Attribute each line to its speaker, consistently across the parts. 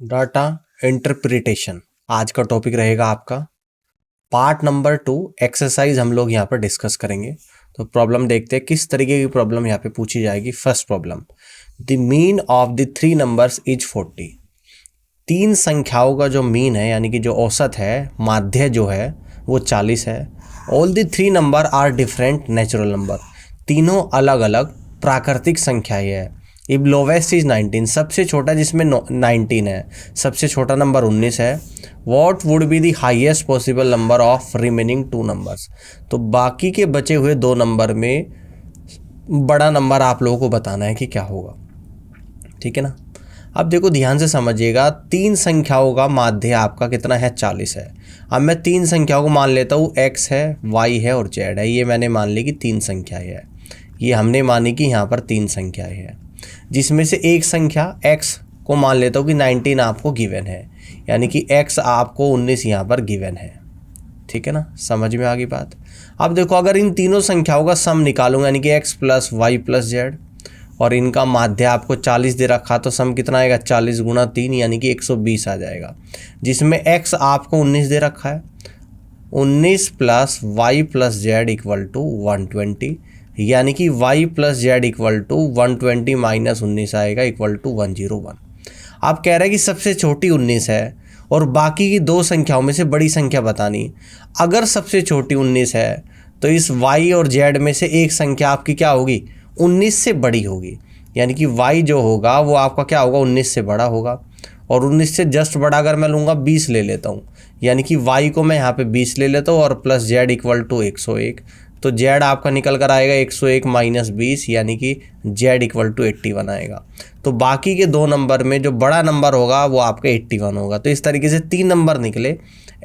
Speaker 1: Data interpretation आज का topic रहेगा आपका। पार्ट नंबर 2 एक्सरसाइज हम लोग यहाँ पर डिस्कस करेंगे। तो प्रॉब्लम देखते हैं किस तरीके की प्रॉब्लम यहाँ पे पूछी जाएगी। First problem, the mean of the three numbers is 40। तीन संख्याओं का जो मीन है यानी कि जो औसत है, माध्य जो है वो 40 है। All the three number are different natural number. तीनों अलग अलग प्राकृतिक संख्याएं है। इब लोवेस्ट इज 19, सबसे छोटा जिसमें 19 है, सबसे छोटा नंबर 19 है। What would be the highest possible number of remaining two numbers. तो बाकी के बचे हुए दो नंबर में बड़ा नंबर आप लोगों को बताना है कि क्या होगा। ठीक है ना। अब देखो ध्यान से समझिएगा, तीन संख्याओं का माध्य आपका कितना है, 40 है। अब मैं तीन संख्याओं को मान लेता हूँ, x है, y है और z है। ये मैंने मान ली कि तीन संख्याएं है। ये हमने मानी कि यहाँ पर तीन संख्याएं हैं, जिसमें से एक संख्या x को मान लेता हूँ कि 19 आपको गिवन है, यानी कि x आपको 19 यहाँ पर गिवन है। ठीक है ना, समझ में आ गई बात। अब देखो अगर इन तीनों संख्याओं का सम निकालूंगा यानी कि x plus y plus z, और इनका माध्य आपको 40 दे रखा, तो सम कितना आएगा, 40 गुणा 3 यानी कि 120 आ जाएगा, जिसमें x आपको 19 दे रखा है। 19 plus y plus z equal to 120, यानी कि y plus z equal to 120 minus 19 आएगा इक्वल टू 101। आप कह रहे हैं कि सबसे छोटी 19 है और बाकी की दो संख्याओं में से बड़ी संख्या बतानी। अगर सबसे छोटी 19 है तो इस y और z में से एक संख्या आपकी क्या होगी, 19 से बड़ी होगी, यानी कि y जो होगा वो आपका क्या होगा, 19 से बड़ा होगा। और 19 से जस्ट बड़ा अगर मैं लूँगा 20 ले लेता हूँ, यानी कि y को मैं यहाँ पे 20 ले लेता हूँ और प्लस z इक्वल टू 101। तो z आपका निकल कर आएगा 101 माइनस 20, यानी कि z इक्वल टू 81 आएगा। तो बाकी के दो नंबर में जो बड़ा नंबर होगा वो आपका 81 होगा। तो इस तरीके से तीन नंबर निकले।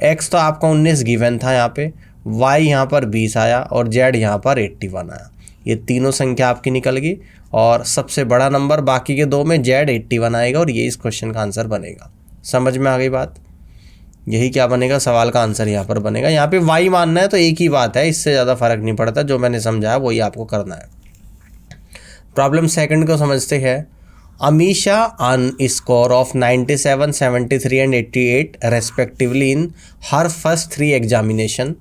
Speaker 1: x तो आपका 19 गिवन था यहाँ पे, y यहाँ पर 20 आया और z यहाँ पर 81 आया। ये तीनों संख्या आपकी निकल गई और सबसे बड़ा नंबर बाकी के दो में z 81 आएगा और ये इस क्वेश्चन का आंसर बनेगा। समझ में आ गई बात। यही क्या बनेगा, सवाल का आंसर यहाँ पर बनेगा। यहाँ पे y मानना है तो एक ही बात है, इससे ज़्यादा फर्क नहीं पड़ता। जो मैंने समझाया वही आपको करना है। प्रॉब्लम सेकंड को समझते हैं। Amisha on score of 97, 73 and 88 respectively in her first three examination.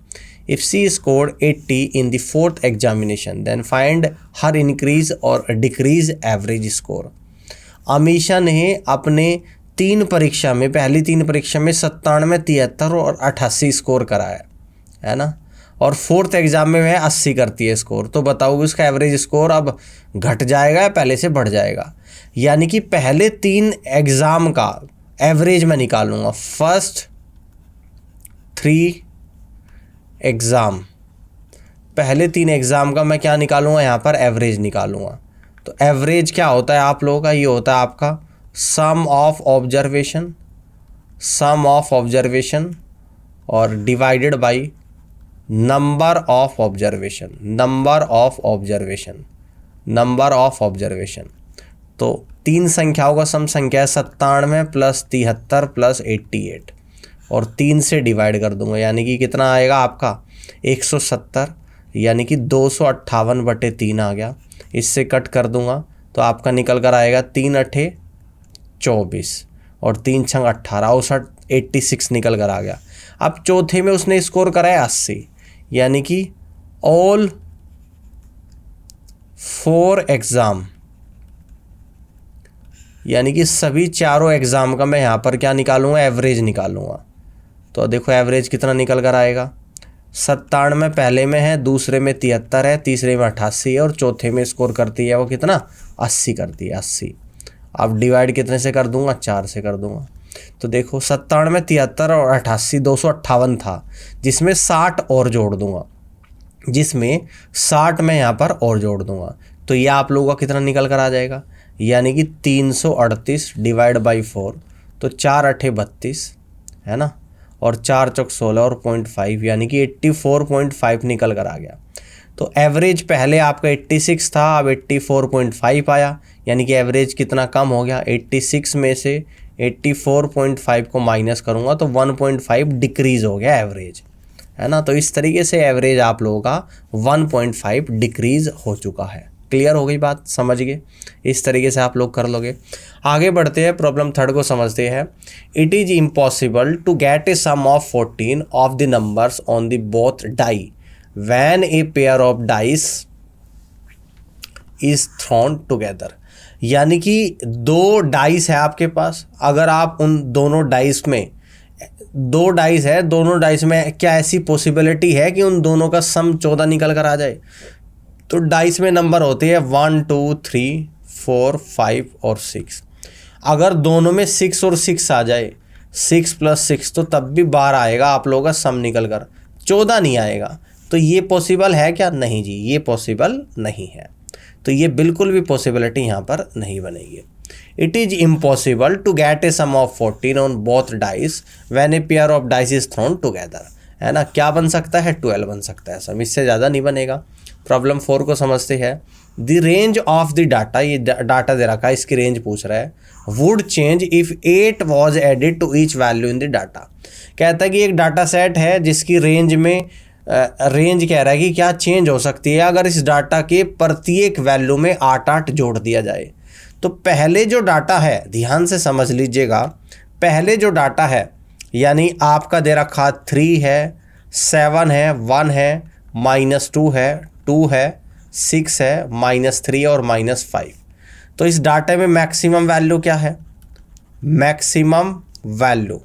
Speaker 1: If she scored 80 in the fourth examination, then find her increase or decrease average score. Amisha ने अपने तीन परीक्षा में, पहली तीन परीक्षा में 97, 73 और 88 स्कोर कराया है ना, और फोर्थ एग्जाम में वह 80 करती है स्कोर। तो बताओगे उसका एवरेज स्कोर अब घट जाएगा या पहले से बढ़ जाएगा। यानी कि पहले तीन एग्ज़ाम का एवरेज मैं निकालूंगा। फर्स्ट थ्री एग्ज़ाम, पहले तीन एग्ज़ाम का मैं क्या निकालूंगा, यहाँ पर एवरेज निकालूंगा। तो एवरेज क्या होता है आप लोगों का, ये होता है आपका sum of observation, sum of observation और divided by number of observation, number of observation, number of observation. तो तीन संख्याओं का सम संख्या है 97 प्लस 73 प्लस 88, और 3 से डिवाइड कर दूंगा, यानी कि कितना आएगा आपका 170, यानी कि 258 बटे 3 आ गया। इससे कट कर दूंगा तो आपका निकल कर आएगा 3 अठे 24 और 3 छंग 18, 86 निकल कर आ गया। अब चौथे में उसने स्कोर कराया 80, यानी कि ऑल 4 एग्ज़ाम, यानी कि सभी चारों एग्ज़ाम का मैं यहाँ पर क्या निकालूंगा, एवरेज निकालूंगा। तो देखो एवरेज कितना निकल कर आएगा, 97 पहले में है, दूसरे में 73 है, तीसरे में 88 है और चौथे में स्कोर करती है वो कितना, 80 करती है, 80। अब डिवाइड कितने से कर दूंगा, 4 से कर दूंगा। तो देखो 97, 73 और 88, 258 था, जिसमें 60 और जोड़ दूंगा, जिसमें 60 में यहाँ पर और जोड़ दूंगा। तो ये आप लोगों का कितना निकल कर आ जाएगा, यानी कि 338 डिवाइड बाई 4, तो 4 अठे 32 है ना, और 4 चौक 16 और 0.5, यानी कि 84.5 निकल कर आ गया। तो एवरेज पहले आपका 86 था, अब 84.5 आया, यानी कि एवरेज कितना कम हो गया, 86 में से 84.5 को माइनस करूँगा तो 1.5 डिक्रीज़ हो गया एवरेज, है ना। तो इस तरीके से एवरेज आप लोगों का 1.5 डिक्रीज़ हो चुका है। क्लियर हो गई बात, समझ गए? इस तरीके से आप लोग कर लोगे। आगे बढ़ते हैं, प्रॉब्लम थर्ड को समझते हैं। It is impossible to get a sum of 14 of the numbers on the both die when a pair of dice is thrown together. यानी कि दो डाइस है आपके पास, अगर आप उन दोनों डाइस में, दो डाइस है, दोनों डाइस में क्या ऐसी पॉसिबिलिटी है कि उन दोनों का सम 14 निकल कर आ जाए? तो डाइस में नंबर होते हैं 1 2 3 4 5 और 6। अगर दोनों में 6 और 6 आ जाए, 6 + 6, तो तब भी 12 आएगा आप लोगों का सम निकल कर, 14 नहीं आएगा। तो ये पॉसिबल है क्या? नहीं जी, ये पॉसिबल नहीं है। तो ये बिल्कुल भी पॉसिबिलिटी यहाँ पर नहीं बनेगी। It is impossible to get a sum of 14 on both dice when a pair of dice is thrown together, है ना? क्या बन सकता है? 12 बन सकता है सम, इससे ज़्यादा नहीं बनेगा। प्रॉब्लम 4 को समझते हैं। The range of the data, ये डाटा दे रखा है, इसकी रेंज पूछ रहा है। Would change if 8 was added to each value in the data. कहता है कि एक डाटा सेट है जिसकी रेंज में रेंज कह रहा है कि क्या चेंज हो सकती है अगर इस डाटा के प्रत्येक वैल्यू में 8 जोड़ दिया जाए। तो पहले जो डाटा है, ध्यान से समझ लीजिएगा, पहले जो डाटा है यानी आपका दे रखा 3 है, 7 है, 1 है, -2 है, 2 है, 6 है, -3 और -5। तो इस डाटा में मैक्सिमम वैल्यू क्या है? मैक्सिमम वैल्यू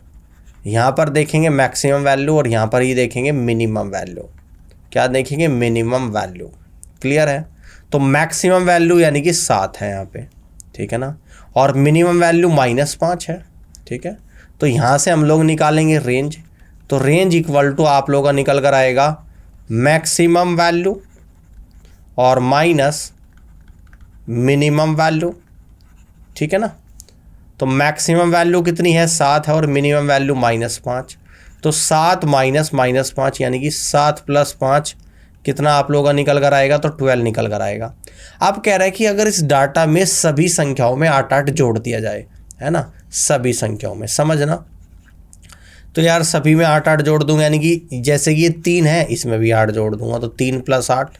Speaker 1: यहाँ पर देखेंगे मैक्सिमम वैल्यू, और यहाँ पर ही देखेंगे मिनिमम वैल्यू। क्या देखेंगे? Minimum value. क्लियर है? तो मैक्सिमम वैल्यू यानी कि 7 है यहाँ पे, ठीक है ना, और मिनिमम वैल्यू -5 है, ठीक है। तो यहाँ से हम लोग निकालेंगे रेंज। तो रेंज इक्वल टू आप लोगों का निकल कर आएगा मैक्सिमम वैल्यू और माइनस मिनिमम वैल्यू, ठीक है ना। तो मैक्सिमम वैल्यू कितनी है? 7 है, और मिनिमम वैल्यू -5। तो 7 माइनस -5 यानी कि 7 + 5 कितना आप लोगों का निकल कर आएगा? तो 12 निकल कर आएगा। अब कह रहा है कि अगर इस डाटा में सभी संख्याओं में 8 जोड़ दिया जाए, है ना, सभी संख्याओं में, समझना। तो यार सभी में 8 जोड़ दूंगा, यानी कि जैसे कि ये 3 है, इसमें भी 8 जोड़ दूंगा, तो 3 + 8।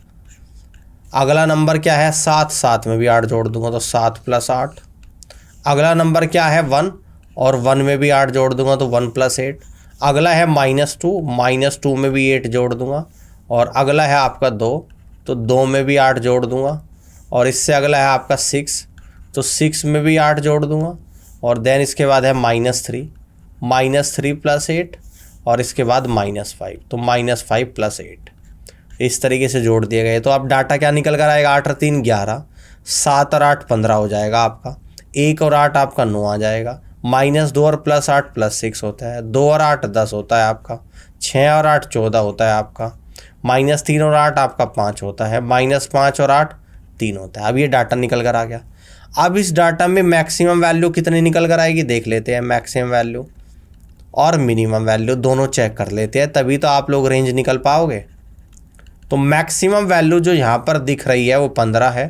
Speaker 1: अगला नंबर क्या है? 7, 7 में भी 8 जोड़ दूंगा, तो 7 + 8। अगला नंबर क्या है? 1, और 1 में भी 8 जोड़ दूंगा, तो 1 + 8। अगला है -2, -2 में भी 8 जोड़ दूंगा, और अगला है आपका 2, तो 2 में भी 8 जोड़ दूंगा, और इससे अगला है आपका 6, तो 6 में भी 8 जोड़ दूंगा, और देन इसके बाद है -3, -3 + 8, और इसके बाद -5, तो -5 + 8। इस तरीके से जोड़ दिए गए। तो अब डाटा क्या निकल कर आएगा? 8 और 3 11, 7 और 8 15 हो जाएगा आपका, 1 और 8 आपका 9 आ जाएगा, -2 और +8 +6 होता है, 2 और 8 10 होता है आपका, 6 और 8 14 होता है आपका, -3 और 8 आपका 5 होता है, -5 और 8 3 होता है। अब ये डाटा निकल कर आ गया। अब इस डाटा में मैक्सिमम वैल्यू कितनी निकल कर आएगी देख लेते हैं। मैक्सिमम वैल्यू और मिनिमम वैल्यू दोनों चेक कर लेते हैं, तभी तो आप लोग रेंज निकल पाओगे। तो मैक्सिमम वैल्यू जो यहाँ पर दिख रही है वो 15 है,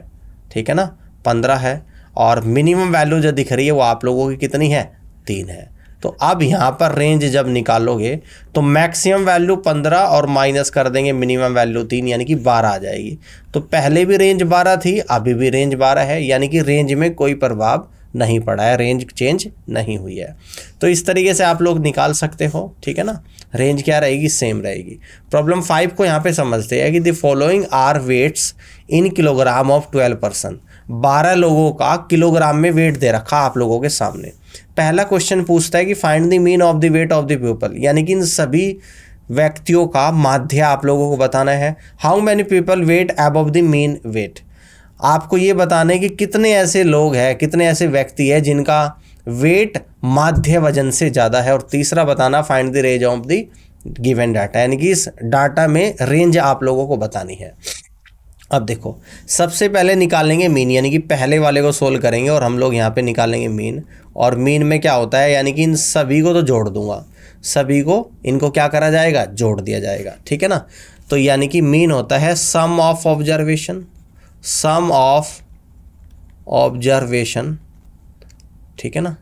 Speaker 1: ठीक है ना, 15 है, और मिनिमम वैल्यू जो दिख रही है वो आप लोगों की कितनी है? 3 है। तो अब यहाँ पर रेंज जब निकालोगे तो मैक्सिमम वैल्यू 15 और माइनस कर देंगे मिनिमम वैल्यू 3, यानी कि 12 आ जाएगी। तो पहले भी रेंज 12 थी, अभी भी रेंज 12 है, यानी कि रेंज में कोई प्रभाव नहीं पड़ा है, रेंज चेंज नहीं हुई है। तो इस तरीके से आप लोग निकाल सकते हो, ठीक है ना। रेंज क्या रहेगी? सेम रहेगी। प्रॉब्लम 5 को यहाँ पे समझते हैं कि the following are weights in kilogram of 12 person. 12 लोगों का किलोग्राम में वेट दे रखा आप लोगों के सामने। पहला क्वेश्चन पूछता है कि find the mean of the weight of the people, यानी कि इन सभी व्यक्तियों का माध्य आप लोगों को बताना है। How many people weight above the mean weight, आपको ये बताना है कि कितने ऐसे लोग हैं, कितने ऐसे व्यक्ति हैं जिनका वेट माध्य वजन से ज़्यादा है। और तीसरा बताना find the range of the given data, यानी कि इस डाटा में रेंज आप लोगों को बतानी है। अब देखो, सबसे पहले निकालेंगे मीन, यानी कि पहले वाले को सोल्व करेंगे और हम लोग यहाँ पे निकालेंगे मीन। और मीन में क्या होता है, यानी कि इन सभी को तो जोड़ दूंगा, सभी को इनको क्या करा जाएगा? जोड़ दिया जाएगा, ठीक है ना। तो यानी कि मीन होता है sum of observation, sum of observation, ठीक है ना,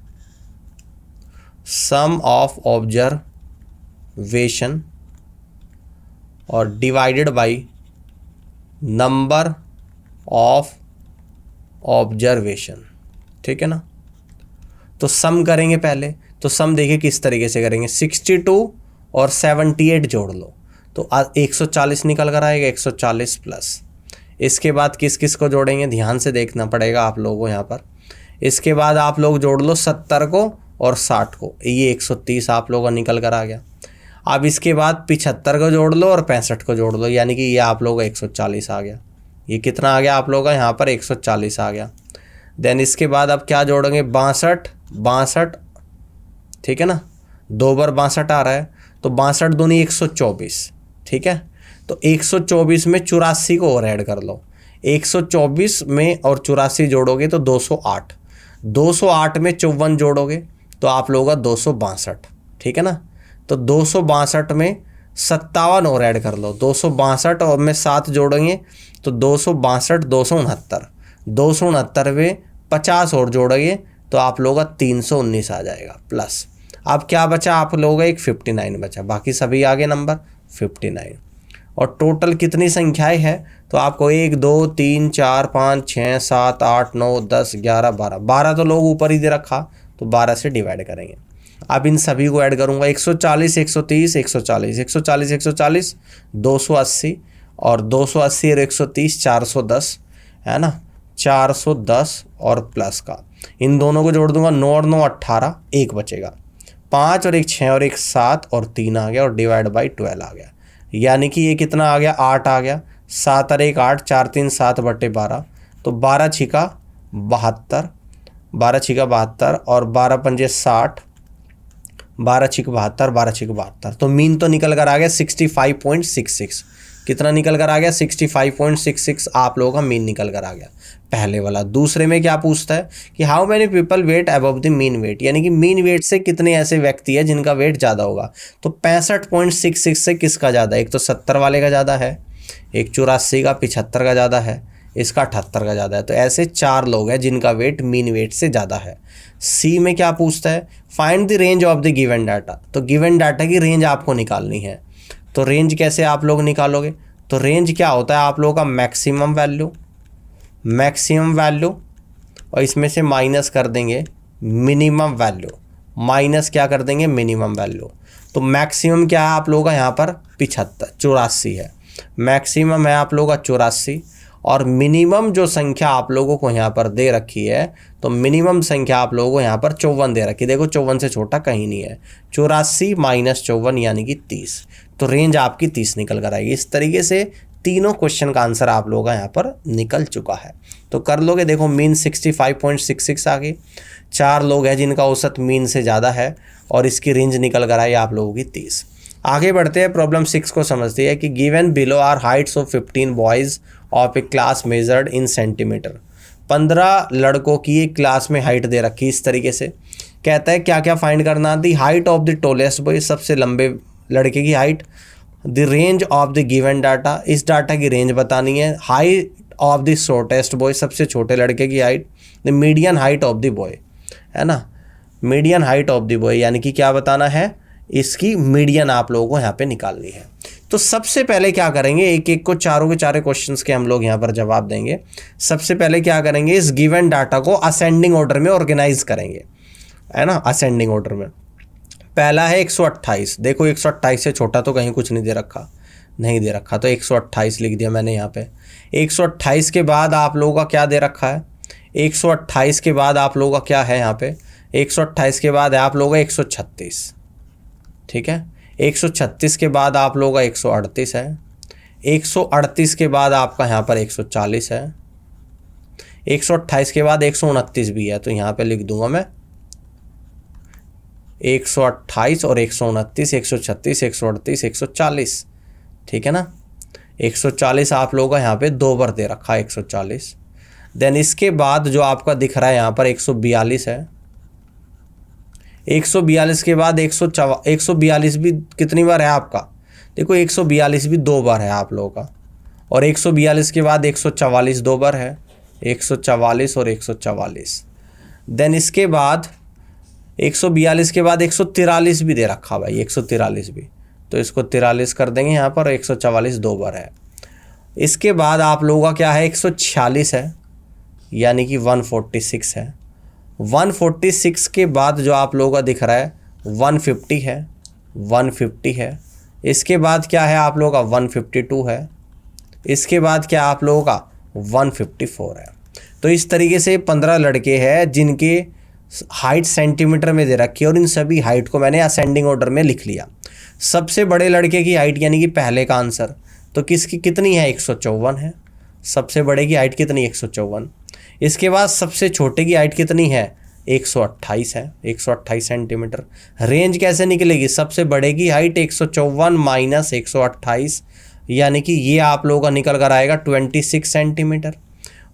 Speaker 1: सम ऑफ ऑब्जर्वेशन और divided by number of observation, ठीक है ना। तो सम करेंगे पहले, तो सम देखिए किस तरीके से करेंगे, 62 और 78 जोड़ लो तो 140 निकल कर आएगा, 140 प्लस। इसके बाद किस किस को जोड़ेंगे, ध्यान से देखना पड़ेगा आप लोगों को यहाँ पर। इसके बाद आप लोग जोड़ लो 70 को और 60 को, ये 130 आप लोगों का निकल कर आ गया। अब इसके बाद 75 को जोड़ लो और 65 को जोड़ लो, यानी कि ये आप लोगों का 140 आ गया। ये कितना आ गया आप लोगों का यहाँ पर, 140 आ गया। देन इसके बाद अब क्या जोड़ेंगे, 62, ठीक है ना, 2 बार 62 आ रहा है, तो 62 दूनी 124, ठीक है। तो 124 में 84 को और ऐड कर लो, 124 में और 84 जोड़ोगे तो 208, 208 में 54 जोड़ोगे तो आप लोगों का 262, ठीक है ना। तो 262 में 57 और ऐड कर लो, 262 और में 7 जोड़ेंगे तो 262, 269, 269 में 50 और जोड़ेंगे तो आप लोगों का 319 आ जाएगा प्लस। अब क्या बचा आप लोगों का, एक 59 बचा, बाकी सभी आगे नंबर 59। और टोटल कितनी संख्याएं हैं, तो आपको 1 2 3 4 5 6 7 8 9 10 11 12, 12 तो लोग ऊपर ही दे रखा तो 12 से डिवाइड करेंगे। अब इन सभी को ऐड करूंगा, 140 130 140 140 140 280 और 280 और 130 410, है ना, 410 और प्लस का इन दोनों को जोड़ दूंगा, 9 और 9 18, 1 बचेगा, 5 और 1 6 और 1 7 और 3 आ गया और डिवाइड बाई 12 आ गया, यानी कि ये कितना आ गया, 8 आ गया, 7 और 1 8, 4 3 7 बटे 12, तो 12 छिका 72, 12 छिका 72 और 12 पंजे 60, 12 छिक 72, 12 छिक 72, तो मीन तो निकल कर आ गया 65.66। कितना निकल कर आ गया, 65.66 आप लोगों का मीन निकल कर आ गया पहले वाला। दूसरे में क्या पूछता है कि how many people weight above the mean weight, यानी कि मीन वेट से कितने ऐसे व्यक्ति है जिनका वेट ज़्यादा होगा। तो 65.66 से किसका ज़्यादा, एक तो 70 वाले का ज़्यादा है, एक 84 का, 75 का ज़्यादा है, इसका 78 का ज़्यादा है। तो ऐसे 4 लोग हैं जिनका वेट मीन वेट से ज़्यादा है। सी में क्या पूछता है, find the range of the given data, तो गिवन डाटा की रेंज आपको निकालनी है। तो रेंज कैसे आप लोग निकालोगे, तो रेंज क्या होता है आप लोगों का, मैक्सिमम वैल्यू और इसमें से माइनस कर देंगे मिनिमम वैल्यू, माइनस क्या कर देंगे, मिनिमम वैल्यू। तो मैक्सिमम क्या है आप लोगों का यहाँ पर 84 है, मैक्सिमम है आप लोगों का 84 और मिनिमम जो संख्या आप लोगों को यहाँ पर दे रखी है, तो मिनिमम संख्या आप लोगों को यहाँ पर 54 दे रखी है। देखो 54 से छोटा कहीं नहीं है, 84 माइनस 54 यानी कि 30, तो रेंज आपकी 30 निकल कर आएगी। इस तरीके से तीनों क्वेश्चन का आंसर आप लोगों का यहाँ पर निकल चुका है, तो कर लोगे। देखो मीन 65.66 आ गई, 4 लोग हैं जिनका औसत मीन से ज़्यादा है और इसकी रेंज निकल कर आई आप लोगों की 30। आगे बढ़ते हैं, प्रॉब्लम 6 को समझते हैं कि given below are heights of 15 boys of a class measured in centimetre. 15 लड़कों की एक क्लास में हाइट दे रखी इस तरीके से। कहता है क्या क्या फाइंड करना, दी height of the tallest boy, सबसे लंबे लड़के की height, the range of the given data, इस डाटा की रेंज बतानी है, height of the shortest boy, सबसे छोटे लड़के की height, the median height of the boy, है ना, median height of the boy, यानी कि क्या बताना है, इसकी मीडियन आप लोगों को यहाँ पे निकालनी है। तो सबसे पहले क्या करेंगे, एक एक को चारों के चारों क्वेश्चंस के हम लोग यहाँ पर जवाब देंगे। सबसे पहले क्या करेंगे, इस गिवन डाटा को असेंडिंग ऑर्डर में ऑर्गेनाइज करेंगे, है ना, असेंडिंग ऑर्डर में। पहला है 128, देखो 128 से छोटा तो कहीं कुछ नहीं दे रखा, तो 128 लिख दिया मैंने यहाँ पे। 128 के बाद आप लोगों का क्या दे रखा है, 128 के बाद आप लोगों का क्या है यहाँ पे, 128 के बाद है आप लोगों का 136, ठीक है। 136 के बाद आप लोगों का 138 है, 138 के बाद आपका यहाँ पर 140 है, 128 के बाद 129 भी है, तो यहाँ पे लिख दूंगा मैं 128 और 129, 136 138 140, ठीक है ना। 140 आप लोगों का यहाँ पे 2 बार दे रखा है 140। देन इसके बाद जो आपका दिख रहा है यहाँ पर 142 है, 142 के बाद 142 भी कितनी बार है आपका, देखो 142 भी 2 बार है आप लोगों का, और 142 के बाद 144 2 बार है, 144 और 144। देन इसके बाद 142 के बाद 143 भी दे रखा भाई, 143 भी, तो इसको 43 कर देंगे यहाँ पर, 144 2 बार है। इसके बाद आप लोगों का क्या है, 146 है, यानी कि 146 है। 146 के बाद जो आप लोगों का दिख रहा है 150 है, 150 है। इसके बाद क्या है आप लोगों का 152 है। इसके बाद क्या आप लोगों का 154 है। तो इस तरीके से 15 लड़के हैं जिनके हाइट सेंटीमीटर में दे रखी है और इन सभी हाइट को मैंने असेंडिंग ऑर्डर में लिख लिया। सबसे बड़े लड़के की हाइट यानी कि पहले का आंसर तो किसकी कितनी है 154 है। सबसे बड़े की हाइट कितनी 154। इसके बाद सबसे छोटे की हाइट कितनी है 128 है, 128 सेंटीमीटर। रेंज कैसे निकलेगी, सबसे बड़े की हाइट 154 माइनस 128 यानी कि ये आप लोगों का निकल कर आएगा 26 सेंटीमीटर।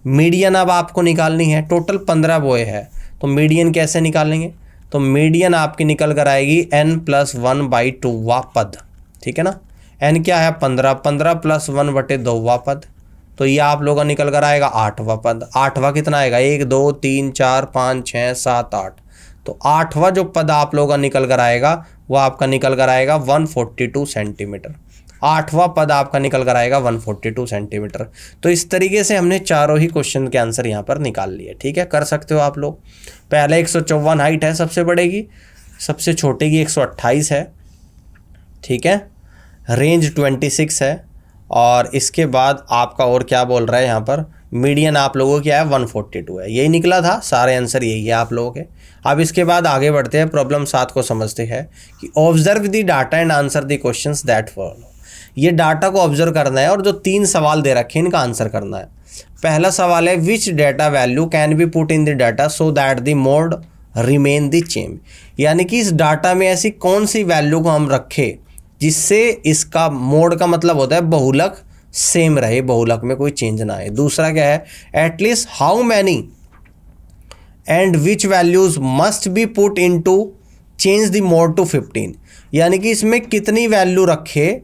Speaker 1: मीडियन अब आपको निकालनी है, टोटल 15 बॉय है तो मीडियन कैसे निकालेंगे, तो मीडियन आपकी निकल कर आएगी n+1/2वां पद, ठीक है ना। n क्या है 15, 15 + 1/2वां पद, तो ये आप लोगों का निकल कर आएगा 8वां पद। 8वां कितना आएगा 1 2 3 4 5 6 7 8, तो 8वां जो पद आप लोगों का निकल कर आएगा वो आपका निकल कर आएगा 142 सेंटीमीटर। 8वां पद आपका निकल कर आएगा 142 सेंटीमीटर। तो इस तरीके से हमने चारों ही क्वेश्चन के आंसर यहाँ पर निकाल लिए, ठीक है, कर सकते हो आप लोग। पहले 154 हाइट है सबसे बड़े की, सबसे छोटे की 128 है, ठीक है, रेंज 26 है और इसके बाद आपका और क्या बोल रहा है यहाँ पर मीडियन आप लोगों की है 142 है। यही निकला था, सारे आंसर यही है आप लोगों के। अब इसके बाद आगे बढ़ते हैं, प्रॉब्लम 7 को समझते हैं कि observe the data and answer the questions that follow. ये डाटा को ऑब्जर्व करना है और जो 3 सवाल दे रखे हैं इनका आंसर करना है। पहला सवाल है which data value can be put in the data so that the mode remain the same, यानी कि इस डाटा में ऐसी कौन सी वैल्यू को हम रखें जिससे इसका मोड का मतलब होता है बहुलक सेम रहे, बहुलक में कोई चेंज ना आए। दूसरा क्या है at least how many and which values must be put into change the mode to 15, यानी कि इसमें कितनी वैल्यू रखे,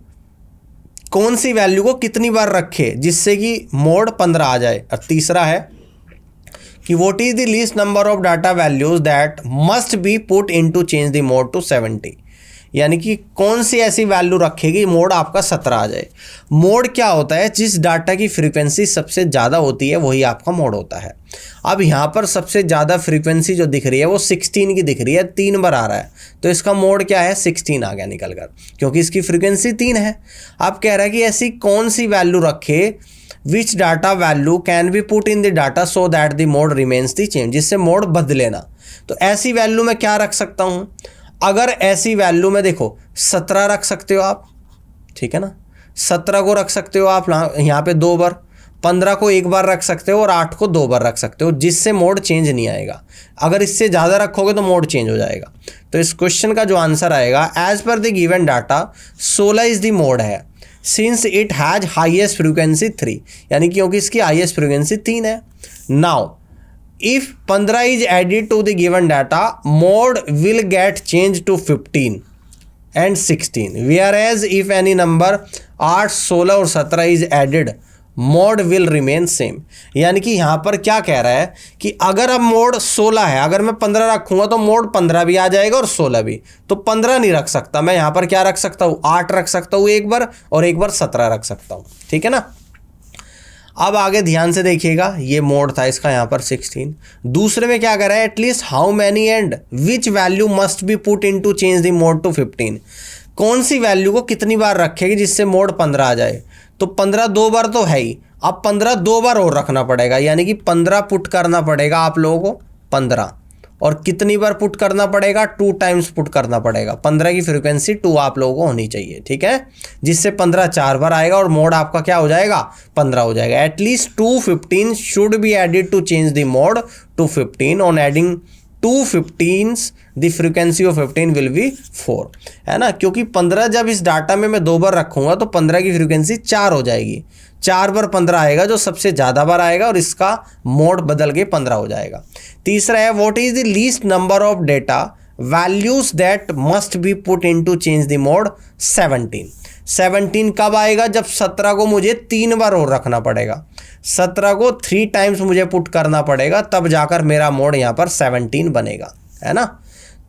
Speaker 1: कौन सी वैल्यू को कितनी बार रखे जिससे कि मोड 15 आ जाए। और तीसरा है कि what is the least number of data values that must be put into change the mode to 70, यानी कि कौन सी ऐसी वैल्यू रखेगी मोड आपका 17 आ जाए। मोड क्या होता है, जिस डाटा की फ्रीक्वेंसी सबसे ज़्यादा होती है वही आपका मोड होता है। अब यहाँ पर सबसे ज़्यादा फ्रीक्वेंसी जो दिख रही है वो 16 की दिख रही है, 3 बार आ रहा है, तो इसका मोड क्या है 16 आ गया निकल कर, क्योंकि इसकी फ्रीक्वेंसी 3 है। अब कह रहा है कि ऐसी कौन सी वैल्यू रखे which data value can be put in the data so that the mode remains the same, जिससे मोड बदले ना। तो ऐसी वैल्यू मैं क्या रख सकता हूँ, अगर ऐसी वैल्यू में देखो 17 रख सकते हो आप, ठीक है ना, 17 को रख सकते हो आप यहाँ पे 2 बार, 15 को 1 बार रख सकते हो और 8 को 2 बार रख सकते हो, जिससे मोड चेंज नहीं आएगा। अगर इससे ज़्यादा रखोगे तो मोड चेंज हो जाएगा। तो इस क्वेश्चन का जो आंसर आएगा as per the given data 16 is the mode है since it has highest frequency 3, यानी क्योंकि इसकी हाईएस्ट फ्रीक्वेंसी 3 है। Now if 15 is added to the given data, mode will get changed to 15 and 16, whereas if any number 8, 16 और 17 is added, mode will remain same. यानी कि यहाँ पर क्या कह रहा है कि अगर अब मोड 16 है, अगर मैं 15 रखूँगा तो मोड 15 भी आ जाएगा और 16 भी, तो 15 नहीं रख सकता मैं, यहाँ पर क्या रख सकता हूँ 8 रख सकता हूँ एक बार और एक बार 17 रख सकता हूँ, ठीक है ना। अब आगे ध्यान से देखिएगा, ये मोड था इसका यहाँ पर 16। दूसरे में क्या कर रहा है at least how many and which value must be put into change the mode to 15, कौन सी वैल्यू को कितनी बार रखेगी जिससे मोड 15 आ जाए। तो 15 2 बार तो है ही, अब 15 2 बार और रखना पड़ेगा, यानी कि 15 पुट करना पड़ेगा आप लोगों को 15, और कितनी बार पुट करना पड़ेगा 2 टाइम्स पुट करना पड़ेगा। 15 की फ्रीक्वेंसी 2 आप लोगों को होनी चाहिए, ठीक है, जिससे 15 4 बार आएगा और मोड आपका क्या हो जाएगा 15 हो जाएगा। At least 215 should be added to change the mode to 15, on adding 2 15s the frequency of 15 will be 4, है ना, क्योंकि 15 जब इस डाटा में मैं 2 बार रखूंगा तो 15 की फ्रीक्वेंसी 4 हो जाएगी, 4 बार 15 आएगा जो सबसे ज़्यादा बार आएगा और इसका मोड बदल के 15 हो जाएगा। तीसरा है what is the least number of data values that must be put into change the mode 17। 17 कब आएगा, जब 17 को मुझे 3 बार और रखना पड़ेगा, 17 को 3 टाइम्स मुझे पुट करना पड़ेगा, तब जाकर मेरा मोड यहाँ पर 17 बनेगा, है ना।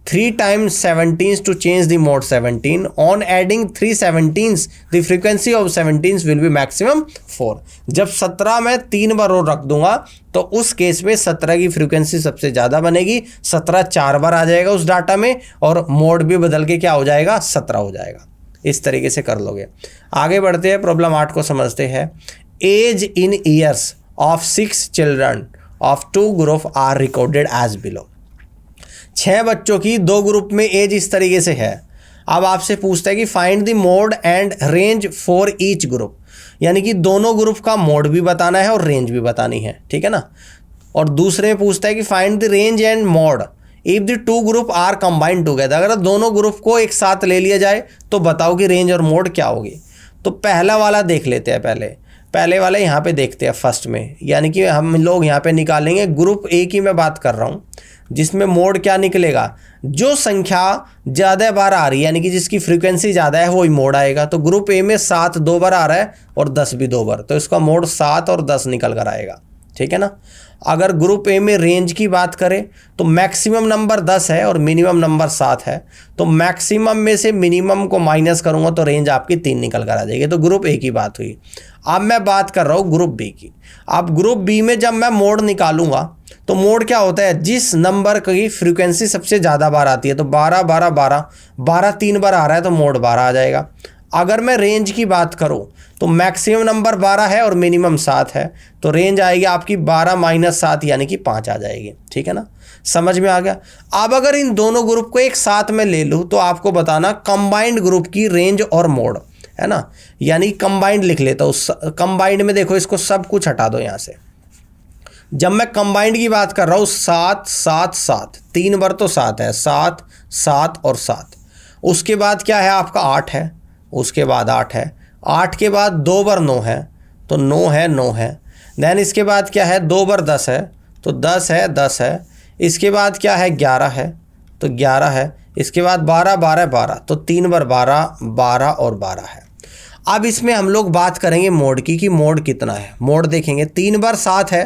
Speaker 1: 3 times 17s to change the mode 17. On adding 3 17s, the frequency of 17s will be maximum 4. जब 17 में 3 बार और रख दूंगा तो उस केस में 17 की फ्रीक्वेंसी सबसे ज़्यादा बनेगी, 17 4 बार आ जाएगा उस डाटा में और मोड भी बदल के क्या हो जाएगा, 17 हो जाएगा। इस तरीके से कर लोगे। आगे बढ़ते हैं, प्रॉब्लम 8 को समझते हैं। Age in years of 6 children of 2 group are recorded age below. 6 बच्चों की 2 ग्रुप में एज इस तरीके से है। अब आपसे पूछता है कि find the mode and range for each group, यानी कि दोनों ग्रुप का मोड भी बताना है और रेंज भी बतानी है, ठीक है ना। और दूसरे में पूछता है कि find the range and mode if the 2 group are combined together. अगर दोनों ग्रुप को एक साथ ले लिया जाए तो बताओ कि रेंज और मोड क्या होगी। तो पहला वाला देख लेते हैं, पहले वाला यहाँ पे देखते हैं फर्स्ट में, यानी कि हम लोग यहाँ पे निकालेंगे ग्रुप ए की मैं बात कर रहा हूँ, जिसमें मोड क्या निकलेगा, जो संख्या ज़्यादा बार आ रही है यानी कि जिसकी फ्रीक्वेंसी ज़्यादा है वही मोड आएगा। तो ग्रुप ए में 7 2 बार आ रहा है और 10 भी 2 बार, तो इसका मोड 7 और 10 निकल कर आएगा, ठीक है ना। अगर ग्रुप ए में रेंज की बात करें तो मैक्सिमम नंबर 10 है और मिनिमम नंबर 7 है, तो मैक्सिमम में से मिनिमम को माइनस करूंगा तो रेंज आपकी 3 निकल कर आ जाएगी। तो ग्रुप ए की बात हुई। अब मैं बात कर रहा हूँ ग्रुप बी की। अब ग्रुप बी में जब मैं मोड निकालूंगा तो मोड क्या होता है, जिस नंबर की फ्रीक्वेंसी सबसे ज़्यादा बार आती है, तो 12 12 12 12 3 बार आ रहा है तो मोड 12 आ जाएगा। अगर मैं रेंज की बात करूं तो मैक्सिमम नंबर 12 है और मिनिमम 7 है, तो रेंज आएगी आपकी 12 - 7 यानी कि 5 आ जाएगी, ठीक है ना। समझ में आ गया। अब अगर इन दोनों ग्रुप को एक साथ में ले लूँ तो आपको बताना कंबाइंड ग्रुप की रेंज और मोड, है ना, यानी कंबाइंड लिख लेता हूँ। कंबाइंड में देखो, इसको सब कुछ हटा दो यहाँ से। जब मैं कंबाइंड की बात कर रहा हूँ 7 7 7, 3 बार तो 7 है, 7 7 और 7। उसके बाद क्या है आपका 8 है, उसके बाद 8 है, 8 के बाद 2 बार 9 है तो 9 है 9 है। देन इसके बाद क्या है 2 बार 10 है तो 10 है 10 है। इसके बाद क्या है 11 है तो 11 है। इसके बाद 12 12 12 तो 3 बार 12 12 और 12 है। अब इसमें हम लोग बात करेंगे मोड की कि मोड कितना है। मोड देखेंगे 3 बार 7 है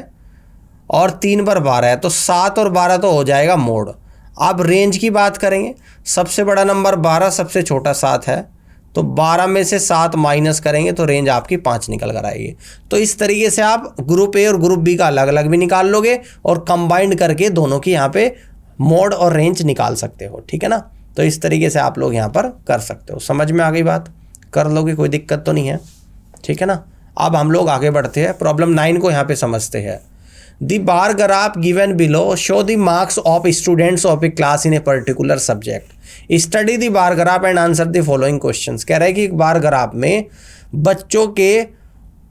Speaker 1: और 3 बार 12 है तो 7 और 12 तो हो जाएगा मोड। अब रेंज की बात करेंगे, सबसे बड़ा नंबर 12, सबसे छोटा 7 है, तो 12 में से 7 माइनस करेंगे तो रेंज आपकी 5 निकल कर आएगी। तो इस तरीके से आप ग्रुप ए और ग्रुप बी का अलग अलग भी निकाल लोगे और कंबाइंड करके दोनों की यहाँ पे मोड और रेंज निकाल सकते हो, ठीक है ना। तो इस तरीके से आप लोग यहाँ पर कर सकते हो। समझ में आ गई बात, कर लोगे, कोई दिक्कत तो नहीं है, ठीक है ना। अब हम लोग आगे बढ़ते हैं, प्रॉब्लम 9 को यहाँ पे समझते हैं। The bar graph given below show the marks of students of a class in a particular subject. Study the bar graph and answer the following questions. कह रहा है कि एक बार ग्राफ में बच्चों के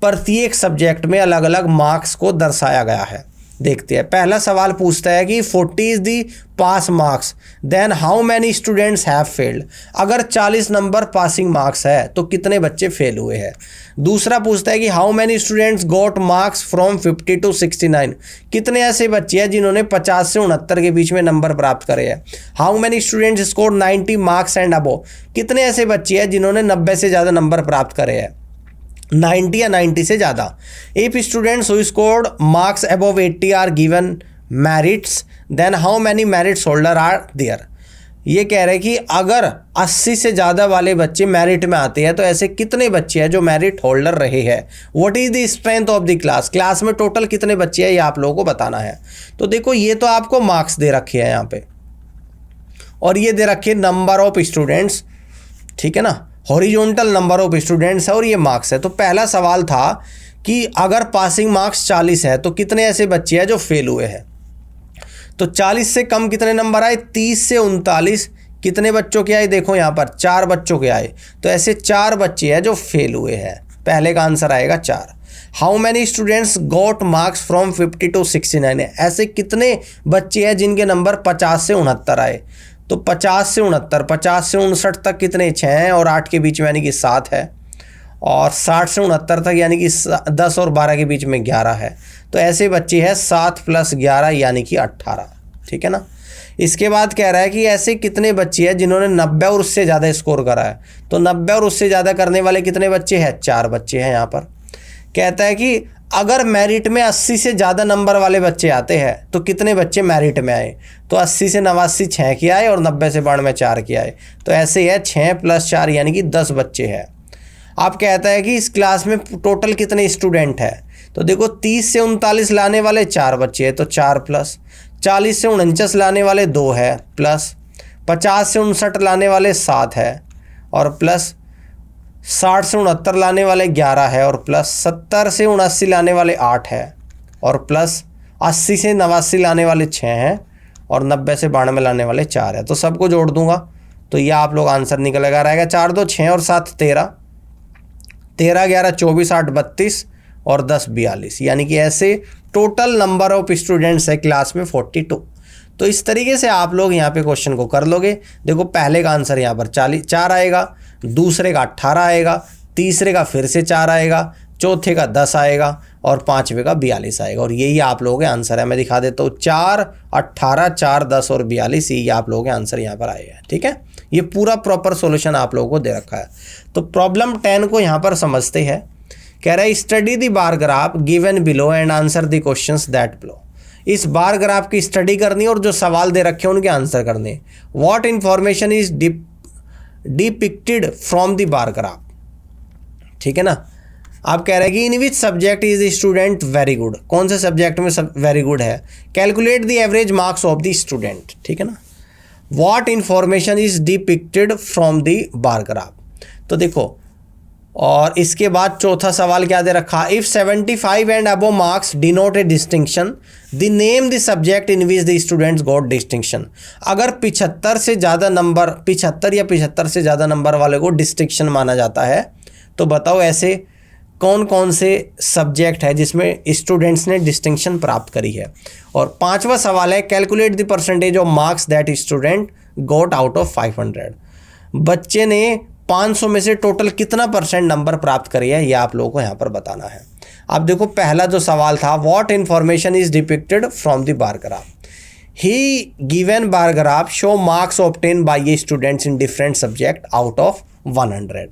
Speaker 1: प्रत्येक सब्जेक्ट में अलग अलग मार्क्स को दर्शाया गया है। देखते हैं, पहला सवाल पूछता है कि 40 is the pass marks, then how many students have failed. अगर 40 नंबर पासिंग मार्क्स है तो कितने बच्चे फेल हुए हैं। दूसरा पूछता है कि how many students got marks from 50 to 69। कितने ऐसे बच्चे हैं जिन्होंने 50 से 69 के बीच में नंबर प्राप्त करे हैं। How many students score 90 marks and above. कितने ऐसे बच्चे हैं जिन्होंने 90 से ज़्यादा नंबर प्राप्त करे हैं, 90 या 90 से ज़्यादा। If students who scored marks above 80 are given merits, then how many merits holder are there. ये कह रहे हैं कि अगर 80 से ज़्यादा वाले बच्चे मेरिट में आते हैं तो ऐसे कितने बच्चे हैं जो मेरिट होल्डर रहे हैं। What is the strength of the class, class में टोटल कितने बच्चे हैं ये आप लोगों को बताना है। तो देखो, ये तो आपको मार्क्स दे रखे हैं यहाँ पे और ये दे रखे नंबर ऑफ स्टूडेंट्स, ठीक है ना, हॉरिजॉन्टल नंबर ऑफ स्टूडेंट्स है और ये मार्क्स है। तो पहला सवाल था कि अगर पासिंग मार्क्स 40 है तो कितने ऐसे बच्चे हैं जो फेल हुए हैं। तो 40 से कम कितने नंबर आए, 30 से 39 कितने बच्चों के आए, देखो यहाँ पर 4 बच्चों के आए, तो ऐसे 4 बच्चे हैं जो फेल हुए हैं। पहले का आंसर आएगा 4। How many students got marks from 50 to 69 है, ऐसे कितने बच्चे हैं जिनके नंबर 50 से 69 आए। तो 50 से 69, 50 से 59 तक कितने, 6 हैं और 8 के बीच में यानी कि 7 है, और 60 से 69 तक यानी कि 10 और 12 के बीच में 11 है। तो ऐसे बच्चे हैं 7 + 11 यानी कि 18, ठीक है ना। इसके बाद कह रहा है कि ऐसे कितने बच्चे हैं जिन्होंने 90 और उससे ज़्यादा स्कोर करा है। तो 90 और उससे ज़्यादा करने वाले कितने बच्चे हैं, 4 बच्चे हैं यहाँ पर। कहता है कि अगर मेरिट में 80 से ज़्यादा नंबर वाले बच्चे आते हैं तो कितने बच्चे मेरिट में आए, तो 80 से 89 6 के आए और 90 से 92 4 के आए, तो ऐसे है 6 + 4 यानी कि 10 बच्चे हैं। आप कहता है कि इस क्लास में टोटल कितने स्टूडेंट हैं, तो देखो 30 से 39 लाने वाले 4 बच्चे हैं तो 4 प्लस 40 से 49 लाने वाले 2 है प्लस 50 से 59 लाने वाले 7 है और प्लस 60 से 69 लाने वाले 11 है और प्लस 70 से 79 लाने वाले 8 है और प्लस 80 से 89 लाने वाले 6 हैं और 90 से 92 लाने वाले 4 है। तो सबको जोड़ दूंगा तो ये आप लोग आंसर निकलेगा, रहेगा 4 2 6 और 7 13, 13 11 24 8 32 और 10 42, यानी कि ऐसे टोटल नंबर ऑफ स्टूडेंट्स है क्लास में 42। तो इस तरीके से आप लोग यहाँ पे क्वेश्चन को कर लोगे। देखो पहले का आंसर यहाँ पर 4 आएगा, दूसरे का 18 आएगा, तीसरे का फिर से 4 आएगा, चौथे का 10 आएगा और पांचवे का 42 आएगा और यही आप लोगों के आंसर है। मैं दिखा देता हूँ 4 18 4 10 और 42, यही आप लोगों के आंसर यहाँ पर आए हैं। ठीक है, ये पूरा प्रॉपर सॉल्यूशन आप लोगों को दे रखा है। तो प्रॉब्लम 10 को यहाँ पर समझते हैं। कह रहा है study the bar graph given below and answer the questions that below. इस बार ग्राफ की स्टडी करनी और जो सवाल दे रखे हैं उनके आंसर करने। What information is depicted from the bar graph. ठीक है ना, आप कह रहे हैं कि in which subject is student very good, कौन से सब्जेक्ट में वेरी गुड है। Calculate the average marks of the student. ठीक है ना, what information is depicted from the bar graph. तो देखो, और इसके बाद चौथा सवाल क्या दे रखा, if 75 and above marks denote A distinction the name the subject in which the students got distinction. अगर 75 से ज़्यादा नंबर, 75 या 75 से ज़्यादा नंबर वाले को डिस्टिंक्शन माना जाता है, तो बताओ ऐसे कौन कौन से सब्जेक्ट है जिसमें स्टूडेंट्स ने डिस्टिंक्शन प्राप्त करी है। और पांचवा सवाल है calculate the percentage of marks that student got out of 500। बच्चे ने 500 में से टोटल कितना % नंबर प्राप्त करी है, यह आप लोगों को यहाँ पर बताना है। अब देखो पहला जो सवाल था, what information is depicted from the bar graph. He given bar graph show marks obtain bye A students in different subject out of 100।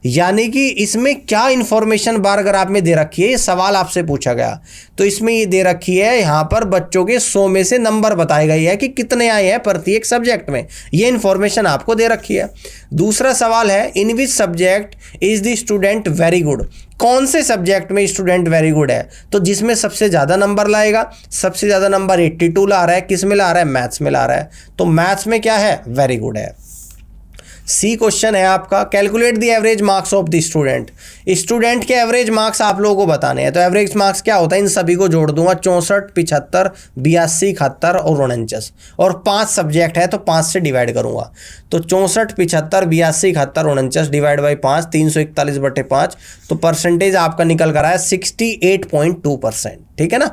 Speaker 1: यानी कि इसमें क्या इंफॉर्मेशन बार ग्राफ में दे रखी है, ये सवाल आपसे पूछा गया। तो इसमें ये दे रखी है, यहाँ पर बच्चों के 100 में से नंबर बताई गई है कि कितने आए हैं प्रत्येक सब्जेक्ट में, ये इंफॉर्मेशन आपको दे रखी है। दूसरा सवाल है in which subject is the student very good. कौन से सब्जेक्ट में स्टूडेंट वेरी गुड है, तो जिसमें सबसे ज़्यादा नंबर लाएगा। सबसे ज़्यादा नंबर 82 ला रहा है, किस में ला रहा है, मैथ्स में ला रहा है, तो मैथ्स में क्या है, वेरी गुड है। सी क्वेश्चन है आपका, calculate the average marks of the student. Student के एवरेज मार्क्स आप लोगों को बताने हैं। तो एवरेज मार्क्स क्या होता है, इन सभी को जोड़ दूंगा, 64 75 82 71 और 49, और 5 सब्जेक्ट है तो 5 से डिवाइड करूंगा। तो 64 75 82 71 49 डिवाइड बाई 5, 341/5, तो परसेंटेज आपका निकल कर आया 68.2%। ठीक है ना,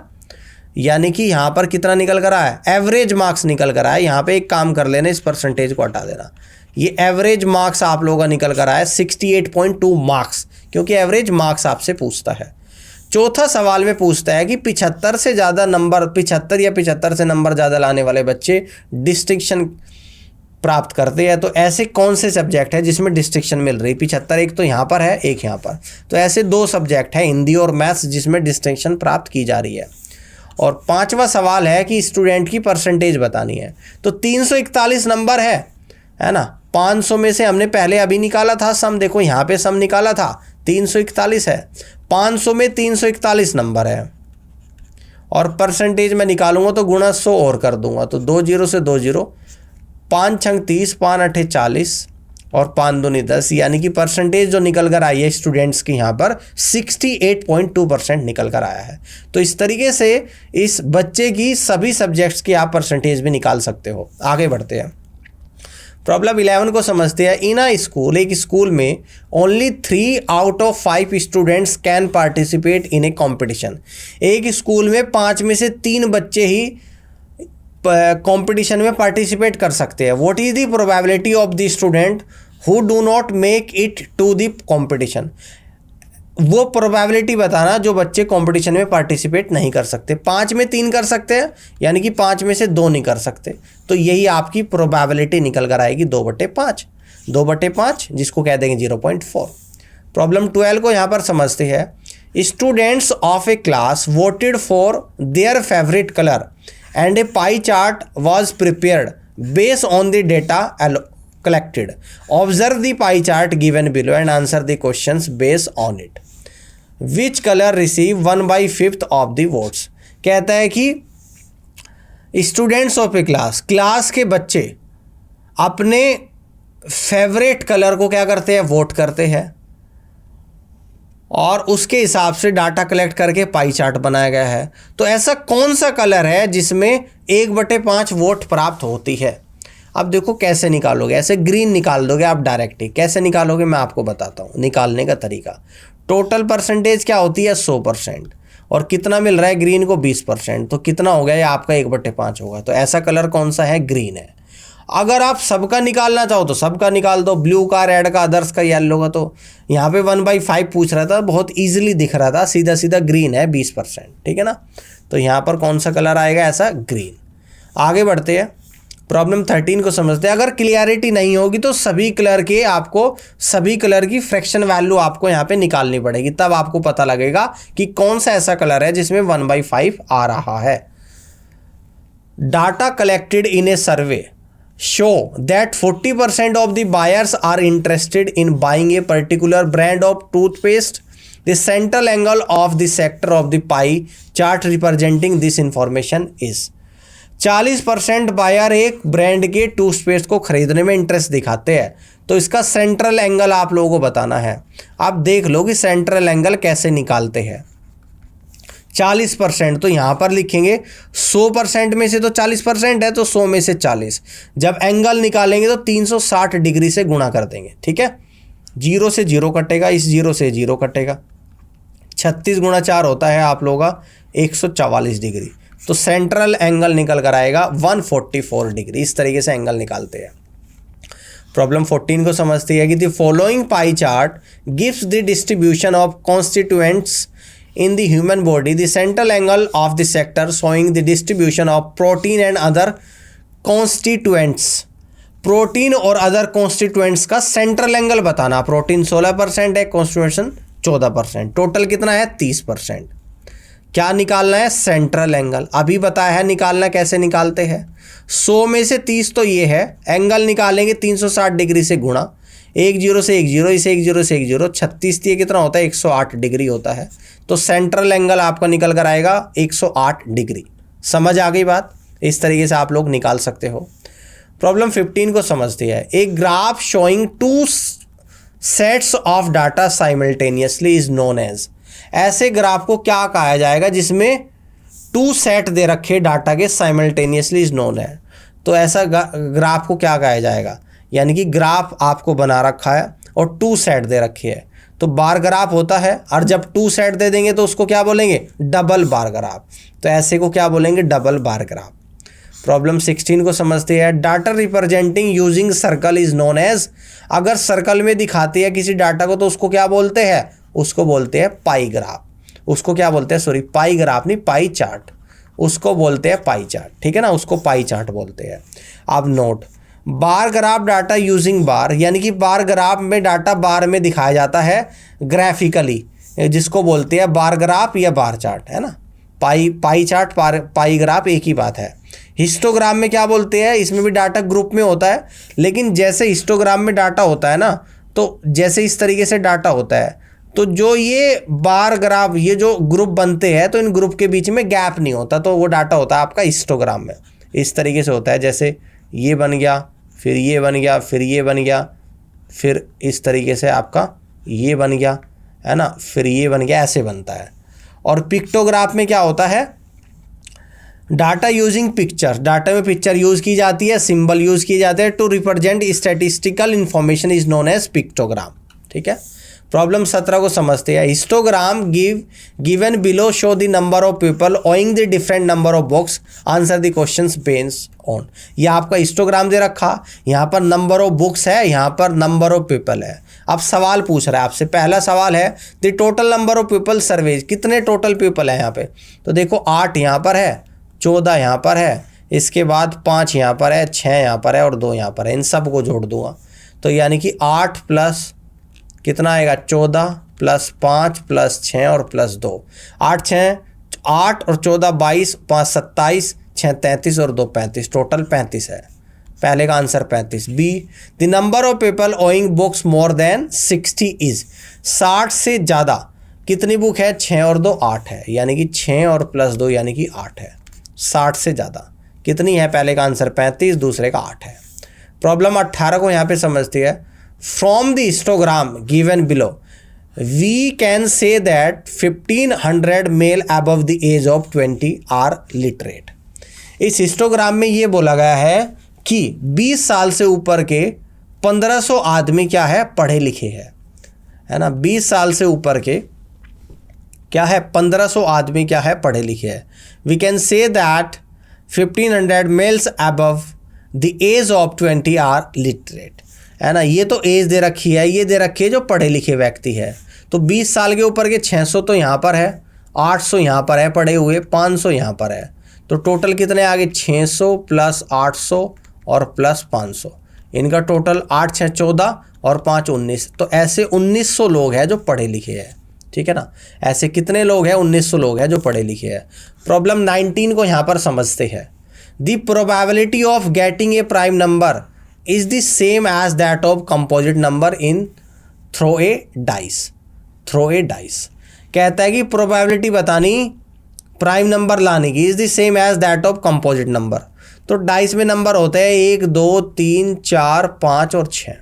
Speaker 1: यानी कि यहाँ पर कितना निकल कर आया, एवरेज मार्क्स निकल कर आया। यहाँ पे एक काम कर लेना, इस परसेंटेज को हटा देना, ये एवरेज मार्क्स आप लोगों का निकल कर आया 68.2 मार्क्स, क्योंकि एवरेज मार्क्स आपसे पूछता है। चौथा सवाल में पूछता है कि 75 से ज़्यादा नंबर, 75 या 75 से नंबर ज़्यादा लाने वाले बच्चे डिस्टिंक्शन प्राप्त करते हैं। तो ऐसे कौन से सब्जेक्ट है जिसमें डिस्टिंक्शन मिल रही, 75 एक तो यहाँ पर है, एक यहाँ पर, तो ऐसे 2 सब्जेक्ट है हिंदी और मैथ्स जिसमें डिस्टिंक्शन प्राप्त की जा रही है। और पांचवा सवाल है कि स्टूडेंट की परसेंटेज बतानी है। तो 341 नंबर है ना, 500 में से हमने पहले अभी निकाला था सम, देखो यहाँ पे सम निकाला था, 341 है, 500 में 341 नंबर है और परसेंटेज में निकालूंगा तो गुणा 100 और कर दूंगा, तो 2 0 से 2 0, 5 6 30, 5 8 40 और 5 2 10, यानी कि परसेंटेज जो निकल कर आई है स्टूडेंट्स की यहाँ पर 68.2% निकल कर आया है। तो इस तरीके से इस बच्चे की सभी सब्जेक्ट्स की आप परसेंटेज भी निकाल सकते हो। आगे बढ़ते हैं, प्रॉब्लम 11 को समझते हैं। इन अ स्कूल, एक स्कूल में only 3 out of 5 students can participate in A competition. एक स्कूल में 5 में से 3 बच्चे ही कंपटीशन में पार्टिसिपेट कर सकते हैं। What is the probability of the student who do not make it to the competition. वो प्रोबेबिलिटी बताना जो बच्चे कंपटीशन में पार्टिसिपेट नहीं कर सकते। 5 में 3 कर सकते हैं, यानी कि 5 में से 2 नहीं कर सकते, तो यही आपकी प्रोबेबिलिटी निकल कर आएगी 2/5, 2/5 जिसको कह देंगे 0.4। प्रॉब्लम 12 को यहाँ पर समझते हैं। Students of a class voted for their favorite color and a pie chart was prepared based on the data collected. Observe the pie chart given below and answer the questions based on it. Which color receive 1/5 of the votes? कहता है कि students of a class के बच्चे अपने favourite colour को क्या करते हैं, वोट करते हैं, और उसके हिसाब से डाटा कलेक्ट करके पाई चार्ट बनाया गया है। तो ऐसा कौन सा कलर है जिसमें 1/5 वोट प्राप्त होती है? अब देखो कैसे निकालोगे, ऐसे ग्रीन निकाल दोगे आप डायरेक्ट ही। कैसे निकालोगे मैं आपको बताता हूँ निकालने का तरीका। टोटल परसेंटेज क्या होती है 100%, और कितना मिल रहा है ग्रीन को 20%, तो कितना हो गया ये आपका 1/5 होगा। तो ऐसा कलर कौन सा है, ग्रीन है। अगर आप सबका निकालना चाहो तो सबका निकाल दो, ब्लू का, रेड का, अदर्स का, येलो का। तो यहाँ पे 1/5 पूछ रहा था, बहुत इजीली दिख रहा था, सीधा सीधा ग्रीन है 20%, ठीक है ना। तो यहाँ पर कौन सा कलर आएगा, ऐसा ग्रीन। आगे बढ़ते हैं, प्रॉब्लम 13 को समझते हैं। अगर क्लियरिटी नहीं होगी तो सभी कलर की फ्रैक्शन वैल्यू आपको यहाँ पे निकालनी पड़ेगी, तब आपको पता लगेगा कि कौन सा ऐसा कलर है जिसमें 1/5 आ रहा है। Data collected in A survey show that 40% of the buyers are interested in buying a particular brand of toothpaste. The central angle of the sector of the pie chart representing this information is 40% buyer एक brand के toothpaste को खरीदने में interest दिखाते हैं। तो इसका central angle आप लोगों को बताना है। आप देख लो कि सेंट्रल एंगल कैसे निकालते हैं। 40%, तो यहाँ पर लिखेंगे 100% में से तो 40% है, तो 100 में से 40। जब एंगल निकालेंगे तो 360 डिग्री से गुणा कर देंगे, ठीक है। 0 से 0 कटेगा, इस 0 से 0 कटेगा। 36 × 4 होता है आप लोगों का 144 डिग्री। तो सेंट्रल एंगल निकल कर आएगा 144 डिग्री। इस तरीके से एंगल निकालते हैं। प्रॉब्लम 14 को समझते हैं कि the following pie chart gives the distribution of constituents in the human body. The central angle of the sector showing the distribution of protein and other constituents. Protein और अदर कॉन्स्टिट्यूएंट्स का central angle बताना। Protein 16% है, constituents 14%, total कितना है 30%। क्या निकालना है, central angle. अभी बताया है निकालना, कैसे निकालते हैं। 100 में से 30 तो ये है, एंगल निकालेंगे 360 डिग्री से गुणा, 10 से 10, इसे 10 से 10, 36 ये कितना होता है 108 डिग्री होता है। तो सेंट्रल एंगल आपका निकल कर आएगा 108 डिग्री। समझ आ गई बात। इस तरीके से आप लोग निकाल सकते हो। प्रॉब्लम 15 को समझते हैं। एक graph showing 2 sets of data simultaneously is known as. ऐसे ग्राफ को क्या कहा जाएगा जिसमें 2 सेट दे रखे डाटा के, साइमल्टेनियसली इज नोन है। तो ऐसा ग्राफ को क्या कहा जाएगा, यानी कि ग्राफ आपको बना रखा है और 2 सेट दे रखे है, तो बार ग्राफ होता है। और जब 2 सेट दे देंगे तो उसको क्या बोलेंगे, डबल बार ग्राफ। तो ऐसे को क्या बोलेंगे, डबल बार ग्राफ। प्रॉब्लम 16 को समझते हैं। Data representing using circle is known as. अगर सर्कल में दिखाती है किसी डाटा को तो उसको क्या बोलते हैं, उसको बोलते हैं पाई ग्राफ। उसको क्या बोलते हैं, सॉरी पाई ग्राफ नहीं, पाई चार्ट। उसको बोलते हैं पाई चार्ट, ठीक है ना, उसको पाई चार्ट बोलते हैं। अब note, bar graph data using bar, यानी कि बार ग्राफ में डाटा बार में दिखाया जाता है ग्राफिकली, जिसको बोलते हैं बार ग्राफ या बार चार्ट, है ना। पाई चार्ट, पाई ग्राफ एक ही बात है। हिस्टोग्राम में क्या बोलते हैं, इसमें भी डाटा ग्रुप में होता है, लेकिन जैसे हिस्टोग्राम में डाटा होता है ना, तो जैसे इस तरीके से डाटा होता है, तो जो ये बार ग्राफ, ये जो ग्रुप बनते हैं, तो इन ग्रुप के बीच में गैप नहीं होता, तो वो डाटा होता है आपका हिस्टोग्राम में। इस तरीके से होता है, जैसे ये बन गया, फिर ये बन गया, फिर ये बन गया, फिर इस तरीके से आपका ये बन गया, है ना, फिर ये बन गया, ऐसे बनता है। और पिक्टोग्राफ में क्या होता है, डाटा यूजिंग पिक्चर, डाटा में पिक्चर यूज़ की जाती है, सिंबल यूज़ किए जाते हैं to represent statistical information is known as pictogram, ठीक है। प्रॉब्लम 17 को समझते हैं। Histogram given below show the number of people owing the different number of books, answer the questions based on. ये आपका हिस्टोग्राम दे रखा, यहाँ पर नंबर ऑफ बुक्स है, यहाँ पर नंबर ऑफ पीपल है। अब सवाल पूछ रहा है आपसे, पहला सवाल है the total number of people surveys, कितने टोटल पीपल है यहाँ पे। तो देखो 8 यहाँ पर है, 14 यहाँ पर है, इसके बाद 5 यहाँ पर है, 6 यहाँ पर है और 2 यहाँ पर है। इन सब को जोड़ दूंगा तो यानी कि 8 प्लस कितना आएगा 14 प्लस 5 प्लस 6 और प्लस 2, 8 6 8 और 14 22, 5 27, 6 33 और 2 35, टोटल 35 है। पहले का answer 35। B, the number of people owing books more than 60 is, 60 से ज़्यादा कितनी बुक है? 6 और 2 8 है, यानी कि 6 और प्लस 2 यानी कि 8 है। 60 से ज़्यादा कितनी है? पहले का आंसर 35, दूसरे का 8 है। प्रॉब्लम 18 को यहाँ पे समझती है। From the histogram given below we can say that 1500 male above the age of 20 are literate. इस हिस्टोग्राम में ये बोला गया है कि 20 साल से ऊपर के 1500 आदमी क्या है? पढ़े लिखे है ना। 20 साल से ऊपर के क्या है? 1500 आदमी क्या है? पढ़े लिखे है। We can say that 1500 males above the age of 20 are literate, है ना। ये तो एज दे रखी है, ये दे रखी है जो पढ़े लिखे व्यक्ति है। तो 20 साल के ऊपर के 600 तो यहाँ पर है, 800 यहाँ पर है पढ़े हुए, 500 यहाँ पर है। तो टोटल कितने आ गए? 600 प्लस 800 और प्लस 500, इनका टोटल 8 6 14 और 5 19। तो ऐसे 1900 लोग हैं जो पढ़े लिखे हैं, ठीक है ना। ऐसे कितने लोग हैं? 1900 लोग हैं जो पढ़े लिखे हैं। प्रॉब्लम 19 को यहाँ पर समझते हैं। The probability of getting a prime number is the same as that of composite number in throw a dice. Throw a dice कहता है कि प्रोबेबिलिटी बतानी प्राइम नंबर लाने की is the same as that of composite number. तो dice में number होते हैं 1 2 3 4 5 और 6।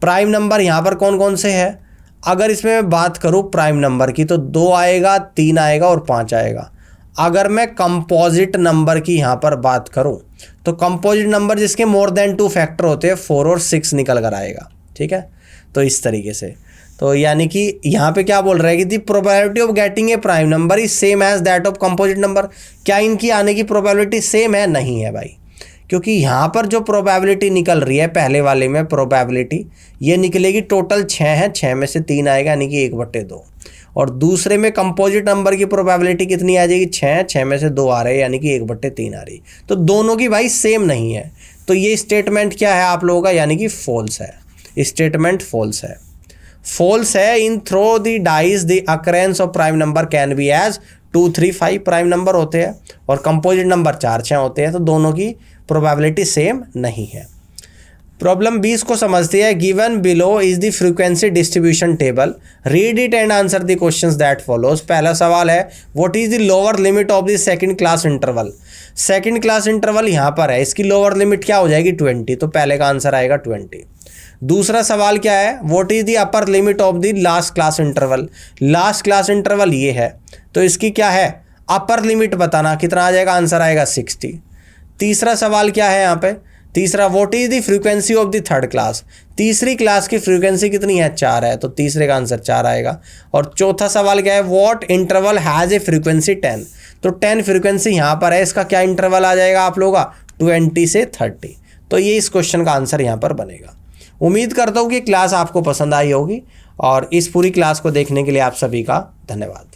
Speaker 1: प्राइम नंबर यहाँ पर कौन कौन से है? अगर इसमें मैं बात करूँ प्राइम नंबर की तो 2 आएगा, 3 आएगा और 5 आएगा। अगर मैं कंपोजिट नंबर की यहाँ पर बात करूँ तो कंपोजिट नंबर जिसके मोर देन 2 फैक्टर होते हैं 4 और 6 निकल कर आएगा, ठीक है। तो इस तरीके से, तो यानी कि यहाँ पे क्या बोल रहा है कि the probability of getting a prime number is same as that of composite number. क्या इनकी आने की प्रोबेबिलिटी सेम है? नहीं है भाई, क्योंकि यहाँ पर जो प्रोबेबिलिटी निकल रही है पहले वाले में प्रोबेबिलिटी ये निकलेगी टोटल 6 है, 6 में से 3 आएगा यानी कि 1/2। और दूसरे में कंपोजिट नंबर की प्रोबेबिलिटी कितनी आ जाएगी? 6, 6 में से 2 आ रहे हैं यानी कि 1/3 आ रही। तो दोनों की भाई सेम नहीं है। तो ये स्टेटमेंट क्या है आप लोगों का? यानी कि फॉल्स है। स्टेटमेंट फॉल्स है। फॉल्स है। In throw the dice the occurrence of prime number can be as 2 3 5 prime number होते हैं और कंपोजिट नंबर 4 6 होते हैं। तो दोनों की प्रोबेबिलिटी सेम नहीं है। प्रॉब्लम 20 को समझते हैं। Given below is the frequency distribution table, read it and answer the questions that follows. पहला सवाल है what is the lower limit of the second class interval. Second class interval यहाँ पर है, इसकी लोअर लिमिट क्या हो जाएगी? 20। तो पहले का आंसर आएगा 20। दूसरा सवाल क्या है? What is the upper limit of the last class interval. Last class interval ये है, तो इसकी क्या है? अपर लिमिट बताना। कितना आ जाएगा? आंसर आएगा 60। तीसरा सवाल क्या है यहाँ पे? तीसरा what is the frequency of the third class. तीसरी क्लास की फ्रीक्वेंसी कितनी है? 4 है, तो तीसरे का आंसर 4 आएगा। और चौथा सवाल क्या है? What interval has a frequency 10। तो 10 फ्रीक्वेंसी यहाँ पर है, इसका क्या इंटरवल आ जाएगा आप लोगों का? 20 से 30। तो ये इस क्वेश्चन का आंसर यहाँ पर बनेगा। उम्मीद करता हूँ कि क्लास आपको पसंद आई होगी और इस पूरी क्लास को देखने के लिए आप सभी का धन्यवाद।